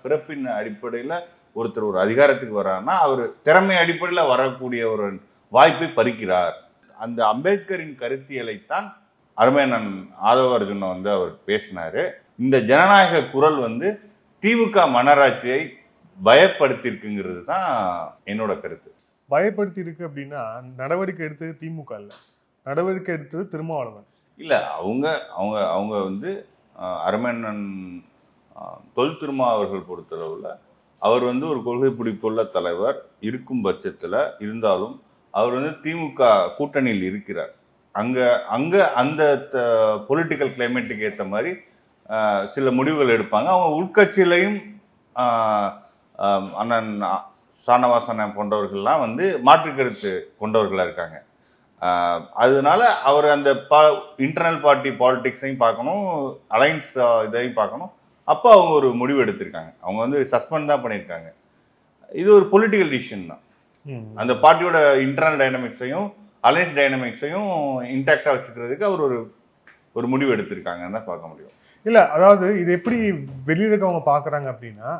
பிறப்பின் அடிப்படையில் ஒருத்தர் ஒரு அதிகாரத்துக்கு வர்றாருன்னா அவர் திறமை அடிப்படையில் வரக்கூடிய ஒரு வாய்ப்பை பறிக்கிறார். அந்த அம்பேத்கரின் கருத்தியலைத்தான் அருமையண்ணன் ஆதவ அர்ஜுன அவர் பேசினாரு. இந்த ஜனநாயக குரல் திமுக மன்னராட்சியை பயப்படுத்திருக்குங்கிறது தான் என்னோட கருத்து. பயப்படுத்தி இருக்கு அப்படின்னா நடவடிக்கை எடுத்தது திமுக இல்லை, நடவடிக்கை எடுத்தது திருமாவளவன் இல்லை. அவங்க அவங்க அவங்க அருமையண்ணன் தொல் திருமா அவர்கள் பொறுத்தளவில் அவர் ஒரு கொள்கை பிடிப்புள்ள தலைவர் இருக்கும் பட்சத்தில் இருந்தாலும் அவர் திமுக கூட்டணியில் இருக்கிறார். அங்கே அந்த பொலிட்டிக்கல் கிளைமேட்டுக்கு ஏற்ற மாதிரி சில முடிவுகள் எடுப்பாங்க. அவங்க உள்கட்சியிலையும் அண்ணன் சானவாசன் போன்றவர்கள்லாம் மாற்று கருத்து கொண்டவர்களாக இருக்காங்க. அதனால அவர் அந்த இன்டர்னல் பார்ட்டி பாலிடிக்ஸையும் பார்க்கணும், அலைன்ஸ் இதையும் பார்க்கணும். அப்போ அவங்க ஒரு முடிவு எடுத்திருக்காங்க. அவங்க சஸ்பெண்ட் தான் பண்ணியிருக்காங்க. இது ஒரு பொலிட்டிக்கல் டிசிஷன் தான். அந்த பார்ட்டியோட இன்டர்னல் டைனமிக்ஸையும் அலைன்ஸ் டைனமிக்ஸையும் இன்டாக்டாக வச்சுக்கிறதுக்கு அவர் ஒரு முடிவு எடுத்திருக்காங்கன்னு தான் பார்க்க முடியும். இல்லை, அதாவது இது எப்படி வெளியில் இருக்கவங்க பார்க்குறாங்க அப்படின்னா,